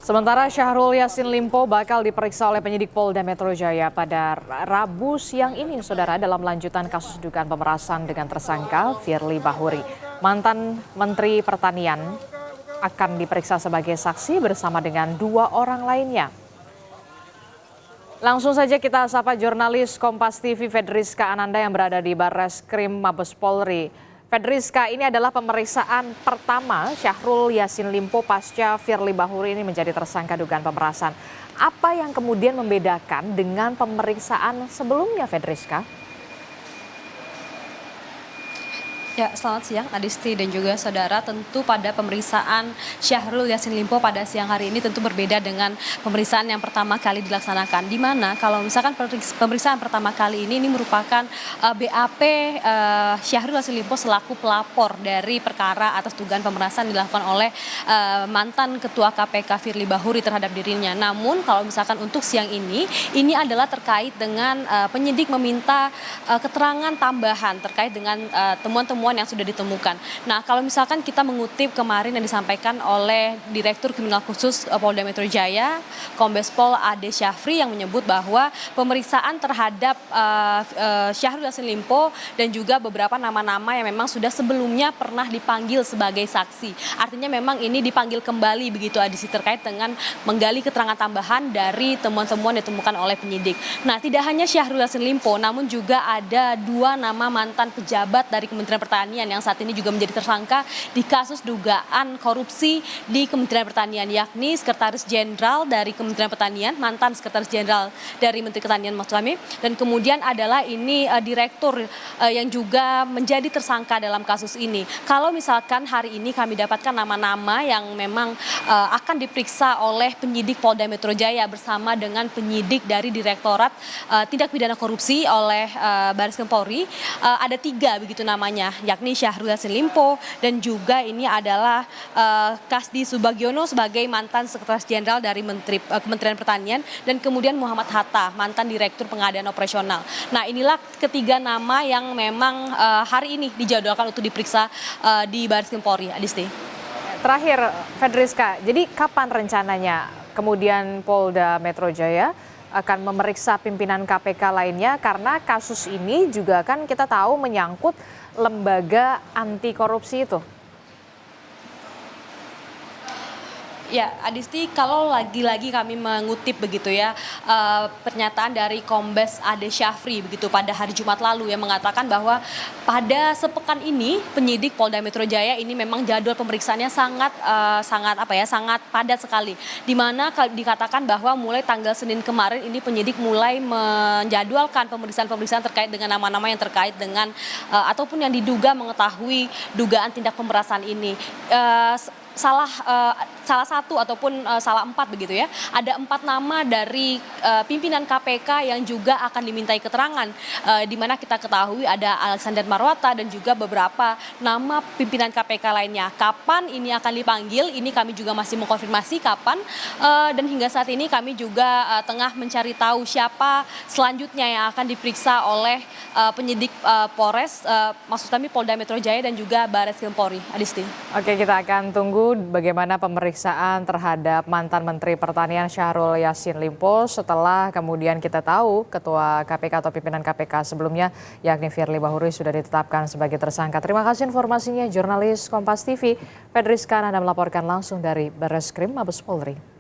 Sementara Syahrul Yassin Limpo bakal diperiksa oleh penyidik Polda Metro Jaya pada Rabu siang ini, saudara, dalam lanjutan kasus dugaan pemerasan dengan tersangka Firly Bahuri. Mantan Menteri Pertanian akan diperiksa sebagai saksi bersama dengan dua orang lainnya. Langsung saja kita sapa jurnalis Kompas TV Fedriska Ananda yang berada di Barreskrim Mabes Polri. Fedriska, ini adalah pemeriksaan pertama Syahrul Yassin Limpo pasca Firly Bahuri ini menjadi tersangka dugaan pemerasan. Apa yang kemudian membedakan dengan pemeriksaan sebelumnya, Fedriska? Ya, selamat siang Adisti dan juga saudara. Tentu pada pemeriksaan Syahrul Yassin Limpo pada siang hari ini tentu berbeda dengan pemeriksaan yang pertama kali dilaksanakan. Di mana kalau misalkan pemeriksaan pertama kali ini merupakan BAP Syahrul Yassin Limpo selaku pelapor dari perkara atas dugaan pemerasan dilakukan oleh mantan Ketua KPK Firly Bahuri terhadap dirinya. Namun kalau misalkan untuk siang ini adalah terkait dengan penyidik meminta keterangan tambahan terkait dengan temuan-temuan yang sudah ditemukan. Nah, kalau misalkan kita mengutip kemarin yang disampaikan oleh Direktur Kriminal Khusus Polda Metro Jaya, Kombes Pol Ade Syafri, yang menyebut bahwa pemeriksaan terhadap Syahrul Yassin Limpo dan juga beberapa nama-nama yang memang sudah sebelumnya pernah dipanggil sebagai saksi. Artinya memang ini dipanggil kembali begitu Adisi terkait dengan menggali keterangan tambahan dari temuan-temuan yang ditemukan oleh penyidik. Nah, tidak hanya Syahrul Yassin Limpo, namun juga ada dua nama mantan pejabat dari Kementerian Pertanian yang saat ini juga menjadi tersangka di kasus dugaan korupsi di Kementerian Pertanian, yakni Sekretaris Jenderal dari Kementerian Pertanian, mantan Sekretaris Jenderal dari Menteri Pertanian maksud kami, dan kemudian adalah ini Direktur yang juga menjadi tersangka dalam kasus ini. Kalau misalkan hari ini kami dapatkan nama-nama yang memang akan diperiksa oleh penyidik Polda Metro Jaya bersama dengan penyidik dari Direktorat Tindak Pidana Korupsi oleh Barreskrim Polri, ada tiga begitu namanya, yakni Syahrul Yassin Limpo dan juga ini adalah Kasdi Subagiono sebagai mantan Sekretaris Jenderal dari Kementerian Pertanian, dan kemudian Muhammad Hatta, mantan Direktur Pengadaan Operasional. Nah, inilah ketiga nama yang memang hari ini dijadwalkan untuk diperiksa di Barreskrim Polri, Adisti. Terakhir, Fedriska, jadi kapan rencananya kemudian Polda Metro Jaya akan memeriksa pimpinan KPK lainnya, karena kasus ini juga kan kita tahu menyangkut lembaga anti korupsi itu? Ya, Adisti, kalau lagi-lagi kami mengutip begitu ya pernyataan dari Kombes Ade Syafri begitu pada hari Jumat lalu yang mengatakan bahwa pada sepekan ini penyidik Polda Metro Jaya ini memang jadwal pemeriksaannya sangat padat sekali. Di mana dikatakan bahwa mulai tanggal Senin kemarin ini penyidik mulai menjadwalkan pemeriksaan terkait dengan nama-nama yang terkait dengan ataupun yang diduga mengetahui dugaan tindak pemerasan ini. Salah satu ataupun salah empat begitu ya. Ada 4 nama dari pimpinan KPK yang juga akan dimintai keterangan, di mana kita ketahui ada Alexander Marwata dan juga beberapa nama pimpinan KPK lainnya. Kapan ini akan dipanggil? Ini kami juga masih mengkonfirmasi kapan, dan hingga saat ini kami juga tengah mencari tahu siapa selanjutnya yang akan diperiksa oleh penyidik Polres, maksud kami Polda Metro Jaya dan juga Barreskrim Polri, Adisti. Oke, kita akan tunggu bagaimana pemeriksaan terhadap mantan Menteri Pertanian Syahrul Yassin Limpo setelah kemudian kita tahu Ketua KPK atau pimpinan KPK sebelumnya yakni Firly Bahuri sudah ditetapkan sebagai tersangka. Terima kasih informasinya jurnalis Kompas TV Fedriska Ananda melaporkan langsung dari Barreskrim Mabes Polri.